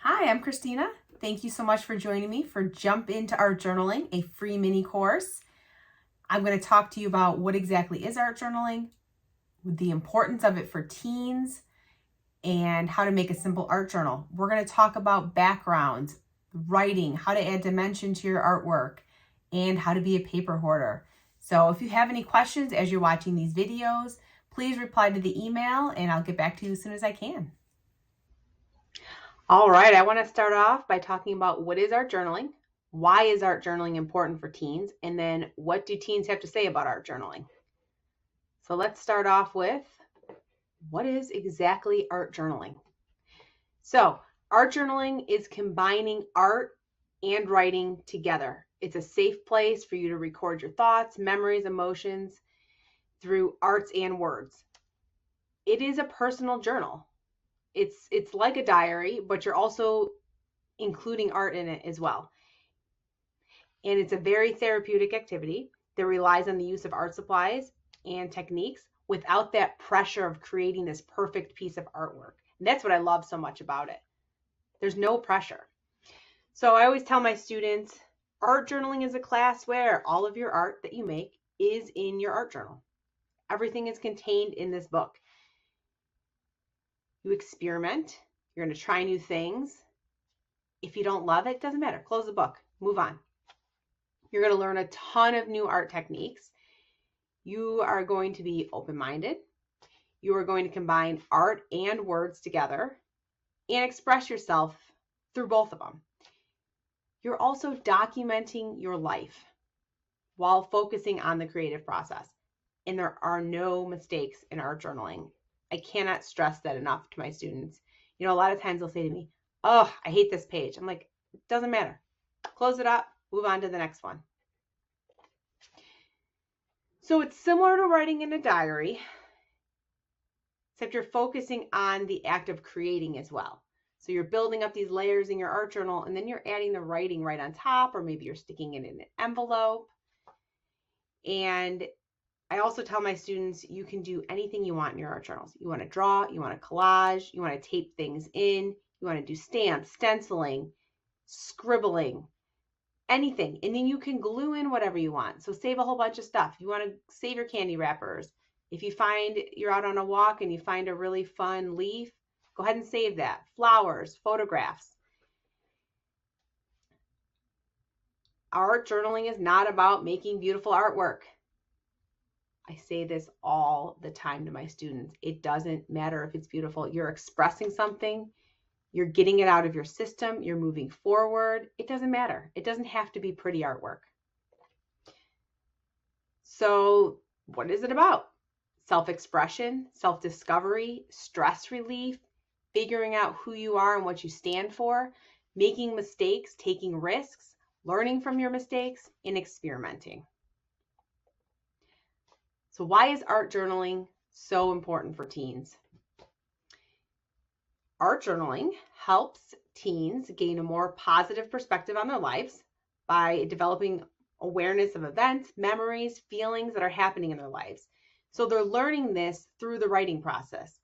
Hi, I'm Kristina. Thank you so much for joining me for Jump Into Art Journaling, a free mini course. I'm going to talk to you about what exactly is art journaling, the importance of it for teens, and how to make a simple art journal. We're going to talk about backgrounds, writing, how to add dimension to your artwork, and how to be a paper hoarder. So if you have any questions as you're watching these videos, please reply to the email and I'll get back to you as soon as I can. All right, I want to start off by talking about what is art journaling, why is art journaling important for teens, and then what do teens have to say about art journaling. So let's start off with what is exactly art journaling? So art journaling is combining art and writing together. It's a safe place for you to record your thoughts, memories, emotions through arts and words. It is a personal journal. It's like a diary, but you're also including art in it as well. And it's a very therapeutic activity that relies on the use of art supplies and techniques without that pressure of creating this perfect piece of artwork. And that's what I love so much about it. There's no pressure. So I always tell my students, art journaling is a class where all of your art that you make is in your art journal. Everything is contained in this book. You experiment. You're going to try new things. If you don't love it, doesn't matter. Close the book. Move on. You're going to learn a ton of new art techniques. You are going to be open-minded. You are going to combine art and words together and express yourself through both of them. You're also documenting your life while focusing on the creative process. And there are no mistakes in art journaling. I cannot stress that enough to my students. You know, a lot of times they'll say to me, "Oh, I hate this page." I'm like, it doesn't matter. Close it up, move on to the next one. So it's similar to writing in a diary, except you're focusing on the act of creating as well. So you're building up these layers in your art journal, and then you're adding the writing right on top, or maybe you're sticking it in an envelope. And I also tell my students, you can do anything you want in your art journals. You want to draw, you want to collage, you want to tape things in, you want to do stamps, stenciling, scribbling, anything. And then you can glue in whatever you want. So save a whole bunch of stuff. You want to save your candy wrappers. If you find you're out on a walk and you find a really fun leaf, go ahead and save that. Flowers, photographs. Art journaling is not about making beautiful artwork. I say this all the time to my students. It doesn't matter if it's beautiful. You're expressing something. You're getting it out of your system. You're moving forward. It doesn't matter. It doesn't have to be pretty artwork. So what is it about? Self-expression, self-discovery, stress relief, figuring out who you are and what you stand for, making mistakes, taking risks, learning from your mistakes, and experimenting. So why is art journaling so important for teens? Art journaling helps teens gain a more positive perspective on their lives by developing awareness of events, memories, feelings that are happening in their lives. So they're learning this through the writing process.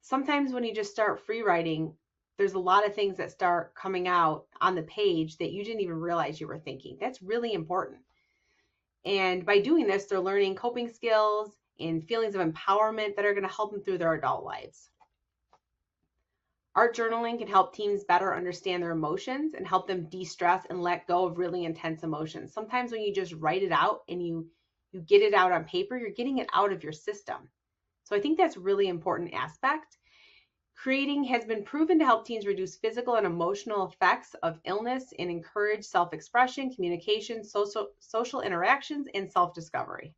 Sometimes when you just start free writing, there's a lot of things that start coming out on the page that you didn't even realize you were thinking. That's really important. And by doing this, they're learning coping skills and feelings of empowerment that are going to help them through their adult lives. Art journaling can help teens better understand their emotions and help them de-stress and let go of really intense emotions. Sometimes when you just write it out and you get it out on paper, you're getting it out of your system. So I think that's a really important aspect. Creating has been proven to help teens reduce physical and emotional effects of illness and encourage self-expression, communication, social interactions, and self-discovery.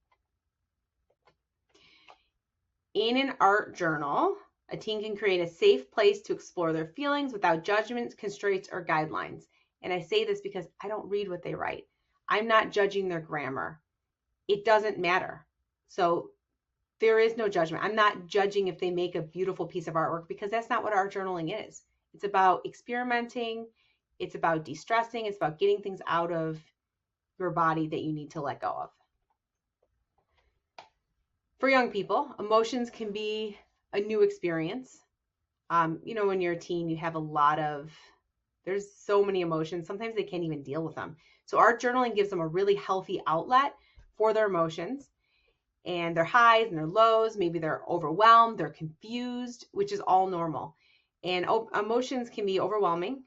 In an art journal, a teen can create a safe place to explore their feelings without judgments, constraints, or guidelines. And I say this because I don't read what they write. I'm not judging their grammar. It doesn't matter. So there is no judgment. I'm not judging if they make a beautiful piece of artwork because that's not what art journaling is. It's about experimenting. It's about de-stressing. It's about getting things out of your body that you need to let go of. For young people, emotions can be a new experience. You know, when you're a teen, you have a lot of There's so many emotions. Sometimes they can't even deal with them. So art journaling gives them a really healthy outlet for their emotions and their highs and their lows. Maybe they're overwhelmed, they're confused, which is all normal. And emotions can be overwhelming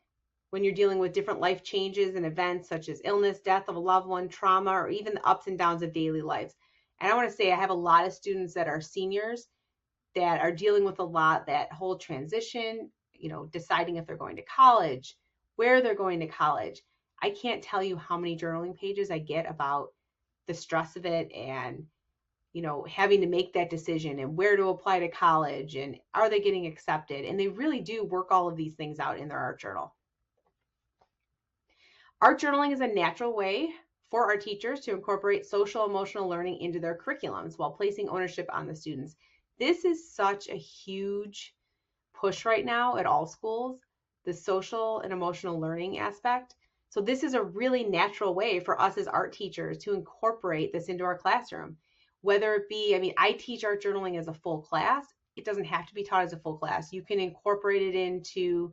when you're dealing with different life changes and events such as illness, death of a loved one, trauma, or even the ups and downs of daily lives. And I want to say I have a lot of students that are seniors that are dealing with a lot, that whole transition, deciding if they're going to college, where they're going to college. I can't tell you how many journaling pages I get about the stress of it and having to make that decision and where to apply to college and are they getting accepted? And they really do work all of these things out in their art journal. Art journaling is a natural way for our teachers to incorporate social emotional learning into their curriculums while placing ownership on the students. This is such a huge push right now at all schools, the social and emotional learning aspect. So this is a really natural way for us as art teachers to incorporate this into our classroom. Whether it be, I teach art journaling as a full class. It doesn't have to be taught as a full class. You can incorporate it into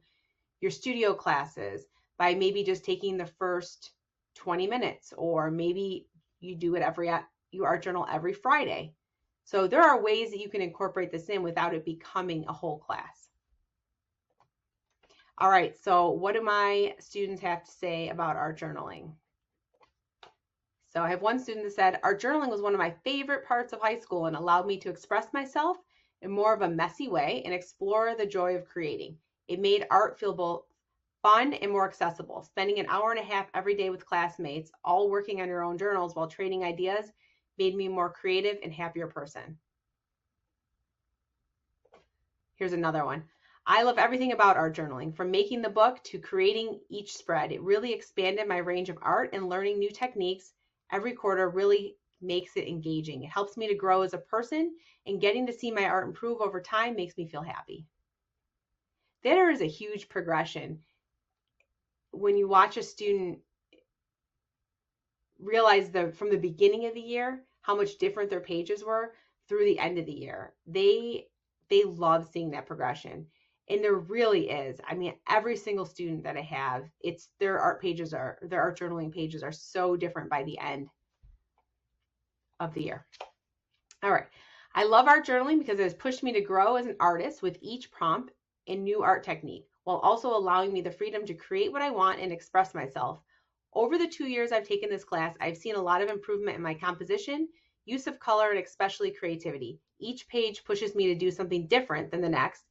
your studio classes by maybe just taking the first 20 minutes, or maybe you do it you art journal every Friday. So there are ways that you can incorporate this in without it becoming a whole class. All right, so what do my students have to say about art journaling? So I have one student that said, art journaling was one of my favorite parts of high school and allowed me to express myself in more of a messy way and explore the joy of creating. It made art feel both fun and more accessible. Spending an hour and a half every day with classmates, all working on your own journals while trading ideas, made me a more creative and happier person. Here's another one. I love everything about art journaling, from making the book to creating each spread. It really expanded my range of art, and learning new techniques every quarter really makes it engaging. It helps me to grow as a person, and getting to see my art improve over time makes me feel happy. There is a huge progression when you watch a student realize from the beginning of the year how much different their pages were through the end of the year. They love seeing that progression. And there really is. Every single student that I have, their art journaling pages are so different by the end of the year. All right. I love art journaling because it has pushed me to grow as an artist with each prompt and new art technique, while also allowing me the freedom to create what I want and express myself. Over the 2 years I've taken this class, I've seen a lot of improvement in my composition, use of color, and especially creativity. Each page pushes me to do something different than the next,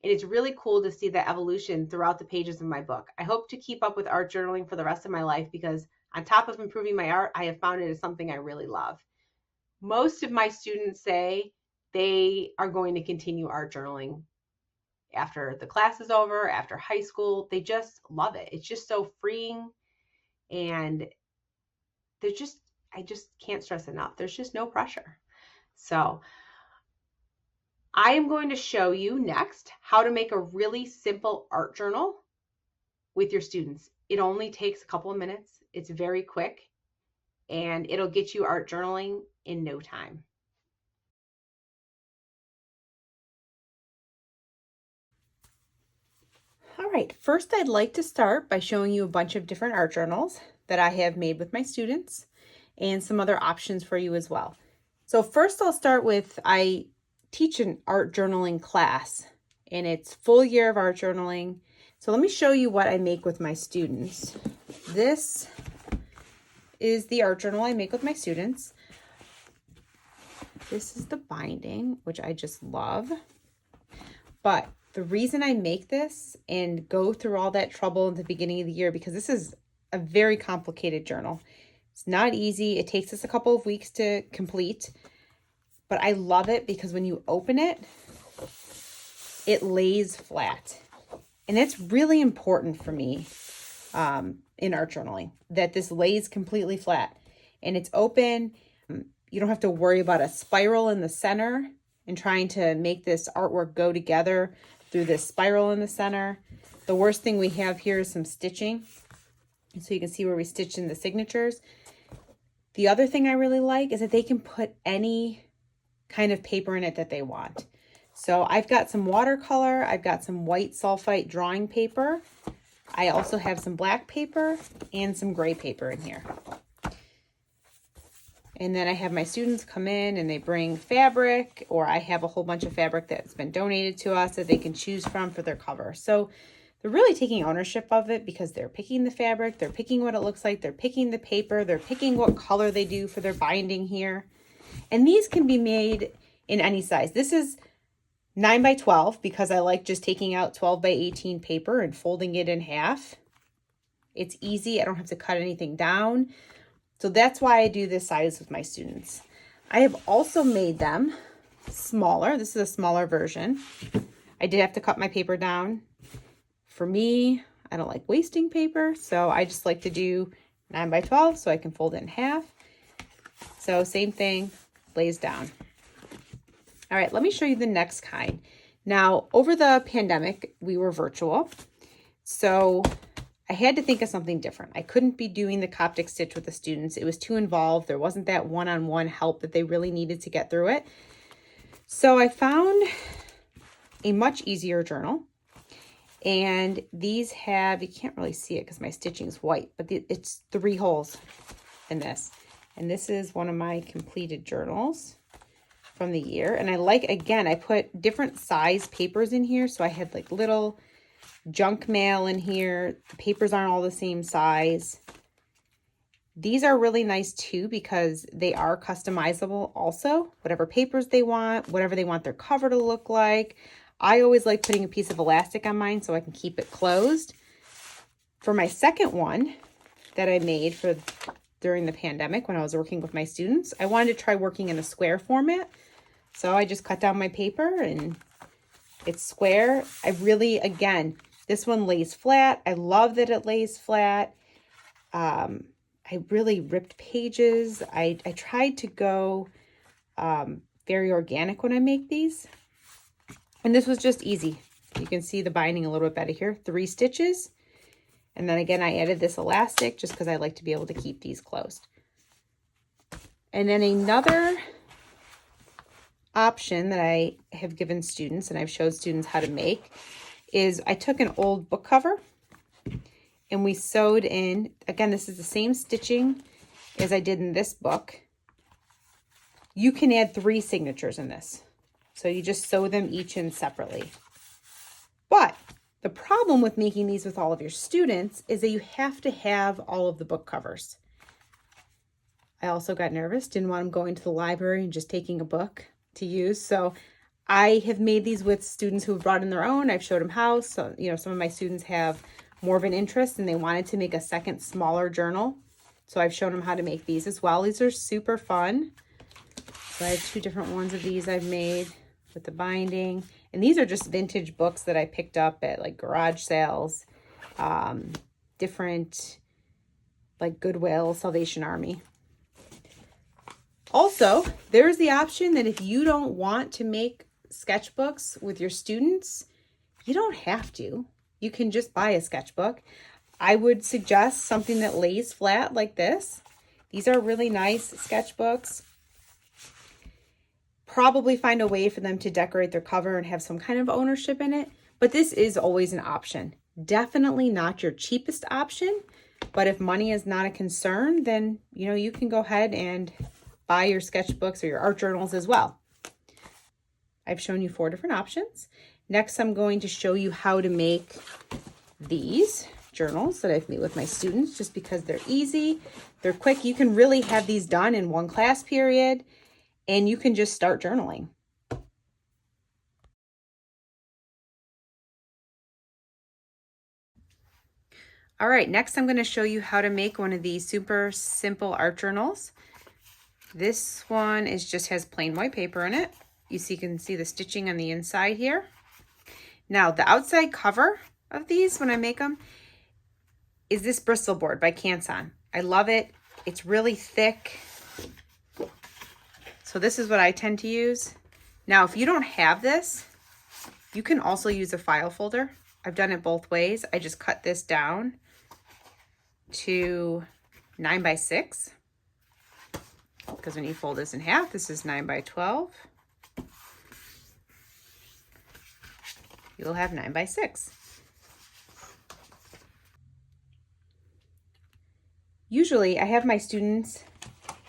and it's really cool to see the evolution throughout the pages of my book. I hope to keep up with art journaling for the rest of my life because on top of improving my art, I have found it is something I really love. Most of my students say they are going to continue art journaling after the class is over, after high school. They just love it. It's just so freeing, and I just can't stress enough. There's just no pressure. So I am going to show you next how to make a really simple art journal with your students. It only takes a couple of minutes. It's very quick, and it'll get you art journaling in no time. All right, first I'd like to start by showing you a bunch of different art journals that I have made with my students and some other options for you as well. So first I'll start with, I teach an art journaling class and it's full year of art journaling. So let me show you what I make with my students. This is the art journal I make with my students. This is the binding, which I just love. But the reason I make this and go through all that trouble at the beginning of the year, because this is a very complicated journal. It's not easy. It takes us a couple of weeks to complete, but I love it because when you open it, it lays flat. And it's really important for me in art journaling that this lays completely flat and it's open. You don't have to worry about a spiral in the center and trying to make this artwork go together through this spiral in the center. The worst thing we have here is some stitching. And so you can see where we stitched in the signatures. The other thing I really like is that they can put any kind of paper in it that they want. So I've got some watercolor, I've got some white sulfite drawing paper, I also have some black paper and some gray paper in here. And then I have my students come in and they bring fabric, or I have a whole bunch of fabric that's been donated to us that they can choose from for their cover. So they're really taking ownership of it because they're picking the fabric, they're picking what it looks like, they're picking the paper, they're picking what color they do for their binding here. And these can be made in any size. This is 9 by 12 because I like just taking out 12 by 18 paper and folding it in half. It's easy. I don't have to cut anything down. So that's why I do this size with my students. I have also made them smaller. This is a smaller version. I did have to cut my paper down. For me, I don't like wasting paper, so I just like to do 9 by 12 so I can fold it in half. So same thing, lays down. All right, let me show you the next kind. Now, over the pandemic, we were virtual. So I had to think of something different. I couldn't be doing the Coptic stitch with the students. It was too involved. There wasn't that one-on-one help that they really needed to get through it. So I found a much easier journal. And these have, you can't really see it because my stitching is white, but it's 3 holes in this. And this is one of my completed journals from the year. And I like, again, I put different size papers in here. So I had like little junk mail in here. The papers aren't all the same size. These are really nice too because they are customizable also. Whatever papers they want, whatever they want their cover to look like. I always like putting a piece of elastic on mine so I can keep it closed. For my second one that I made for during the pandemic when I was working with my students, I wanted to try working in a square format. So I just cut down my paper and it's square. I really, again, this one lays flat. I love that it lays flat. I really ripped pages. I tried to go very organic when I make these. And this was just easy. You can see the binding a little bit better here. 3 stitches. And then again, I added this elastic just because I like to be able to keep these closed. And then another option that I have given students, and I've showed students how to make, is I took an old book cover and we sewed in, again, this is the same stitching as I did in this book. You can add 3 signatures in this. So you just sew them each in separately. But the problem with making these with all of your students is that you have to have all of the book covers. I also got nervous, didn't want them going to the library and just taking a book to use. So I have made these with students who have brought in their own. I've showed them how. So, you know, some of my students have more of an interest and they wanted to make a second smaller journal. So I've shown them how to make these as well. These are super fun. So I have 2 different ones of these I've made with the binding. And these are just vintage books that I picked up at like garage sales, different like Goodwill, Salvation Army. Also, there's the option that if you don't want to make sketchbooks with your students, you don't have to. You can just buy a sketchbook. I would suggest something that lays flat like this. These are really nice sketchbooks. Probably find a way for them to decorate their cover and have some kind of ownership in it, but this is always an option. Definitely not your cheapest option, but if money is not a concern, then you know you can go ahead and buy your sketchbooks or your art journals as well. I've shown you 4 different options. Next, I'm going to show you how to make these journals that I've made with my students just because they're easy, they're quick. You can really have these done in 1 class period. And you can just start journaling. All right, next I'm going to show you how to make one of these super simple art journals. This one just has plain white paper in it. You can see the stitching on the inside here. Now, the outside cover of these when I make them is this Bristol board by Canson. I love it. It's really thick. So this is what I tend to use. Now, if you don't have this, you can also use a file folder. I've done it both ways. I just cut this down to 9 by 6. Because when you fold this in half, this is 9 by 12. You'll have 9 by 6. Usually I have my students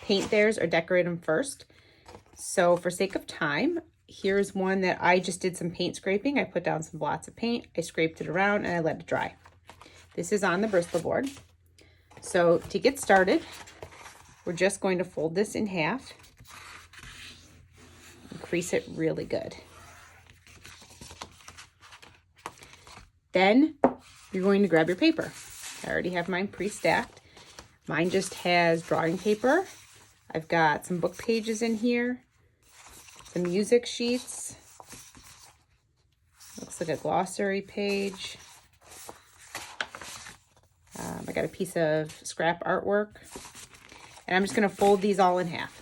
paint theirs or decorate them first. So for sake of time, here's one that I just did some paint scraping. I put down some blots of paint, I scraped it around, and I let it dry. This is on the Bristol board. So to get started, we're just going to fold this in half and crease it really good. Then you're going to grab your paper. I already have mine pre-stacked. Mine just has drawing paper. I've got some book pages in here, some music sheets. Looks like a glossary page. I got a piece of scrap artwork. And I'm just going to fold these all in half.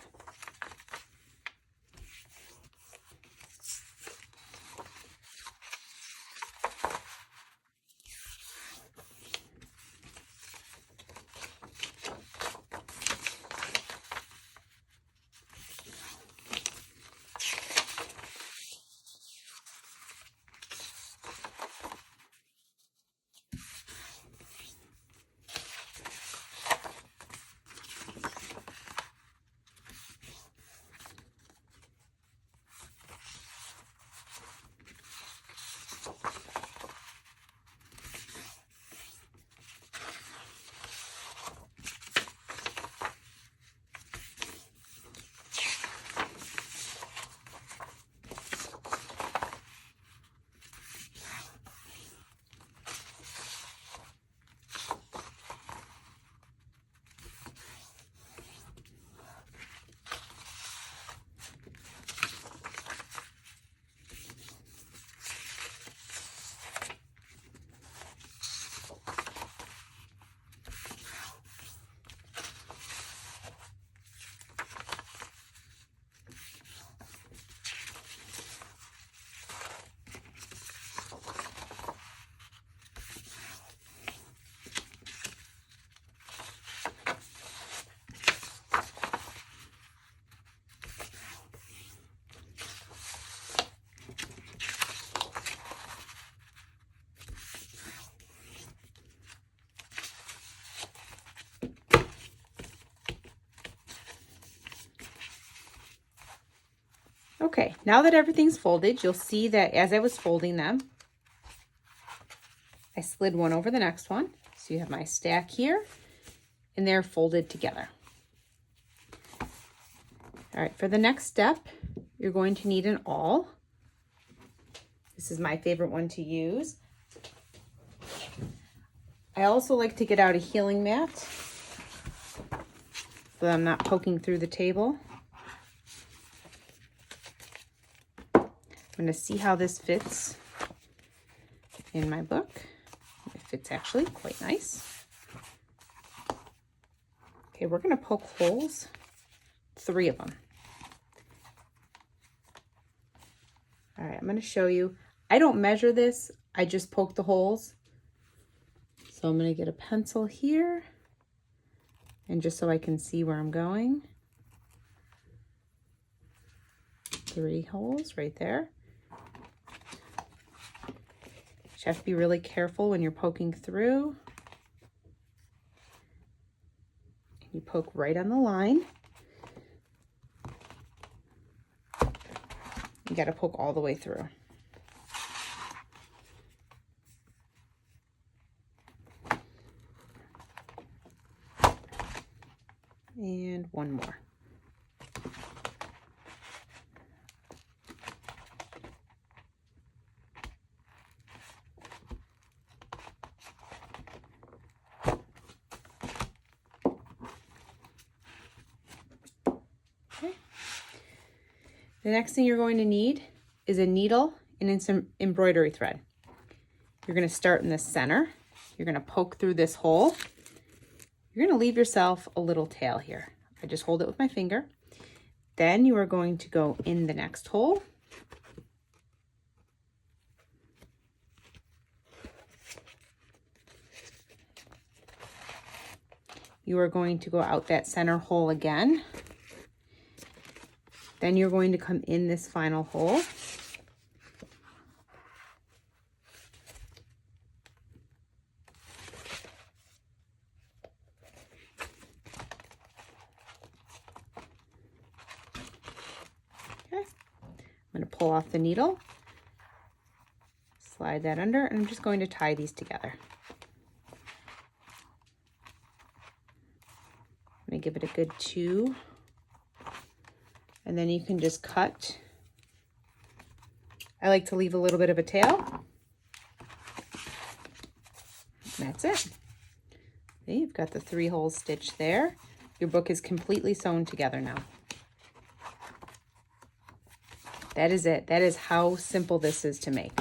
Okay, now that everything's folded, you'll see that as I was folding them, I slid one over the next one. So you have my stack here, and they're folded together. All right, for the next step, you're going to need an awl. This is my favorite one to use. I also like to get out a healing mat so that I'm not poking through the table. I'm going to see how this fits in my book. It fits actually quite nice. Okay, we're going to poke holes, 3 of them. All right, I'm going to show you. I don't measure this, I just poke the holes. So I'm going to get a pencil here, and just so I can see where I'm going. 3 holes right there. You have to be really careful when you're poking through. And you poke right on the line. You got to poke all the way through. And one more. Okay. The next thing you're going to need is a needle and some embroidery thread. You're going to start in the center. You're going to poke through this hole. You're going to leave yourself a little tail here. I just hold it with my finger. Then you are going to go in the next hole. You are going to go out that center hole again. Then you're going to come in this final hole. going to pull off the needle, slide that under, and I'm just going to tie these together. I'm going to give it a good 2. And then you can just cut. I like to leave a little bit of a tail. That's it. See, you've got the 3-hole stitch there. Your book is completely sewn together now. That is it. That is how simple this is to make.